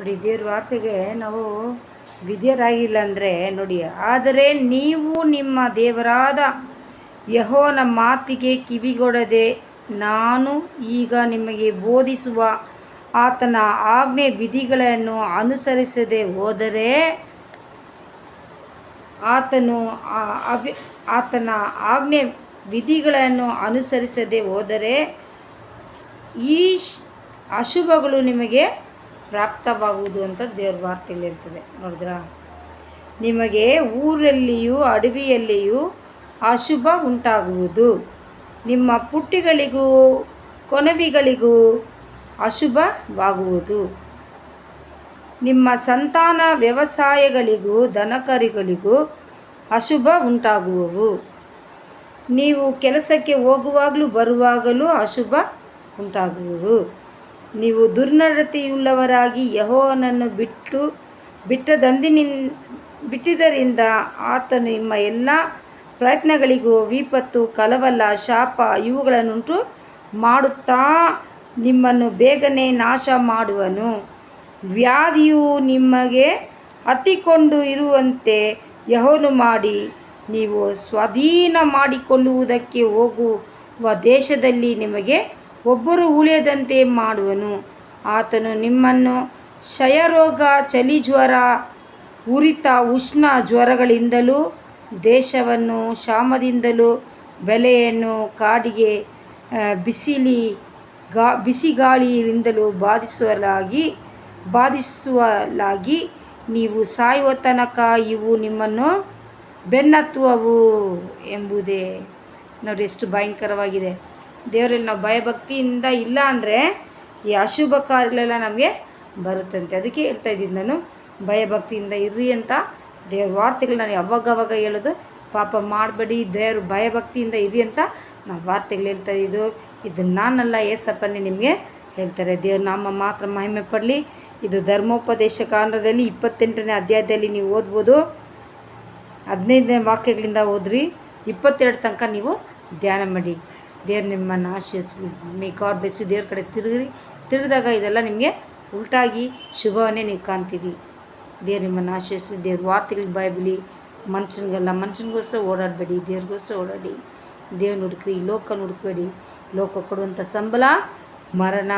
ನೋಡಿ, ದೇವ್ರ ವಾರ್ತೆಗೆ ನಾವು ವಿಧೇಯರಾಗಿಲ್ಲ ಅಂದರೆ ನೋಡಿ, ಆದರೆ ನೀವು ನಿಮ್ಮ ದೇವರಾದ ಯೆಹೋವನ ಮಾತಿಗೆ ಕಿವಿಗೊಡದೆ ನಾನು ಈಗ ನಿಮಗೆ ಬೋಧಿಸುವ ಆತನ ಆಜ್ಞೆ ವಿಧಿಗಳನ್ನು ಅನುಸರಿಸದೆ ಹೋದರೆ ಆತನ ಆಜ್ಞೆ ವಿಧಿಗಳನ್ನು ಅನುಸರಿಸದೆ ಹೋದರೆ ಈ ಅಶುಭಗಳು ನಿಮಗೆ ಪ್ರಾಪ್ತವಾಗುವುದು ಅಂತ ದೇವ್ರ ವಾರ್ತೆಯಲ್ಲಿ ಹೇಳ್ತದೆ. ನೋಡಿದ್ರಾ, ನಿಮಗೆ ಊರಲ್ಲಿಯೂ ಅಡವಿಯಲ್ಲಿಯೂ ಅಶುಭ ಉಂಟಾಗುವುದು, ನಿಮ್ಮ ಪುಟ್ಟಿಗಳಿಗೂ ಕೊನವಿಗಳಿಗೂ ಅಶುಭವಾಗುವುದು, ನಿಮ್ಮ ಸಂತಾನ ವ್ಯವಸಾಯಗಳಿಗೂ ದನಕರಿಗಳಿಗೂ ಅಶುಭ ಉಂಟಾಗುವವು, ನೀವು ಕೆಲಸಕ್ಕೆ ಹೋಗುವಾಗಲೂ ಬರುವಾಗಲೂ ಅಶುಭ ಉಂಟಾಗುವುದು, ನೀವು ದುರ್ನಡತೆಯುಳ್ಳವರಾಗಿ ಯೆಹೋವನನ್ನು ಬಿಟ್ಟಿದ್ದರಿಂದ ಆತನು ನಿಮ್ಮ ಎಲ್ಲ ಪ್ರಯತ್ನಗಳಿಗೂ ವಿಪತ್ತು, ಕಲವಲ, ಶಾಪ ಇವುಗಳನ್ನುಂಟು ಮಾಡುತ್ತಾ ನಿಮ್ಮನ್ನು ಬೇಗನೆ ನಾಶ ಮಾಡುವನು. ವ್ಯಾಧಿಯು ನಿಮಗೆ ಹತ್ತಿಕೊಂಡು ಇರುವಂತೆ ಯೆಹೋವನು ಮಾಡಿ ನೀವು ಸ್ವಾಧೀನ ಮಾಡಿಕೊಳ್ಳುವುದಕ್ಕೆ ಹೋಗುವ ದೇಶದಲ್ಲಿ ನಿಮಗೆ ಒಬ್ಬರು ಉಳಿಯದಂತೆ ಮಾಡುವನು. ಆತನು ನಿಮ್ಮನ್ನು ಕ್ಷಯರೋಗ, ಚಳಿಜ್ವರ, ಉರಿತ, ಉಷ್ಣ ಜ್ವರಗಳಿಂದಲೂ ದೇಶವನ್ನು ಕ್ಷಾಮದಿಂದಲೂ ಬೆಲೆಯನ್ನು ಕಾಡಿಗೆ ಬಿಸಿಗಾಳಿಯಿಂದಲೂ ಬಾಧಿಸುವಲಾಗಿ ನೀವು ಸಾಯುವ ತನಕ ಇವು ನಿಮ್ಮನ್ನು ಬೆನ್ನತ್ತುವವು ಎಂಬುದೇ. ನೋಡಿ, ಎಷ್ಟು ಭಯಂಕರವಾಗಿದೆ. ದೇವರಲ್ಲಿ ನಾವು ಭಯಭಕ್ತಿಯಿಂದ ಇಲ್ಲ ಅಂದರೆ ಈ ಅಶುಭ ಕಾರ್ಯಗಳೆಲ್ಲ ನಮಗೆ ಬರುತ್ತಂತೆ. ಅದಕ್ಕೆ ಹೇಳ್ತಾ ಇದ್ದೀನಿ ನಾನು, ಭಯಭಕ್ತಿಯಿಂದ ಇರ್ರಿ ಅಂತ ದೇವ್ರ ವಾರ್ತೆಗಳು ನಾನು ಯಾವಾಗವಾಗ ಹೇಳೋದು. ಪಾಪ ಮಾಡಬೇಡಿ, ದೇವ್ರ ಭಯಭಕ್ತಿಯಿಂದ ಇರಿ ಅಂತ ನಾವು ವಾರ್ತೆಗಳು ಹೇಳ್ತಾ ಇದ್ದು. ಇದು ನಾನಲ್ಲ, ಏಸಪ್ಪನೇ ನಿಮಗೆ ಹೇಳ್ತಾರೆ. ದೇವ್ರ ನಾಮ ಮಾತ್ರ ಮಹಿಮೆ ಪಡಲಿ. ಇದು ಧರ್ಮೋಪದೇಶ ಕಾಂಡದಲ್ಲಿ 28ನೇ ಅಧ್ಯಾಯದಲ್ಲಿ ನೀವು ಓದ್ಬೋದು. 15ನೇ ವಾಕ್ಯಗಳಿಂದ ಓದ್ರಿ, 22 ತನಕ ನೀವು ಧ್ಯಾನ ಮಾಡಿ. ದೇವ್ರು ನಿಮ್ಮನ್ನು ಆಶೀರ್ವದಿಸಲಿ. May God bless you. ದೇವ್ರ ಕಡೆ ತಿರುಗಿದಾಗ ಇದೆಲ್ಲ ನಿಮಗೆ ಉಲ್ಟಾಗಿ ಶುಭವನ್ನೇ ನೀವು ಕಾಣ್ತೀರಿ. ದೇವ್ರು ನಿಮ್ಮನ್ನು ಆಶೀರ್ವದಿಸಲಿ. ದೇವ್ರ ವಾರ್ತೆಗಳಿಗೆ ಭಯಬಿಡಿ. ಮನುಷ್ಯನಿಗೋಸ್ಕರ ಓಡಾಡಬೇಡಿ, ದೇವ್ರಿಗೋಸ್ಕರ ಓಡಾಡಿ. ದೇವ್ರನ್ನ ಹುಡುಕ್ರಿ, ಲೋಕನ ಹುಡುಕಬೇಡಿ. ಲೋಕ ಕೊಡುವಂಥ ಸಂಬಳ ಮರಣ.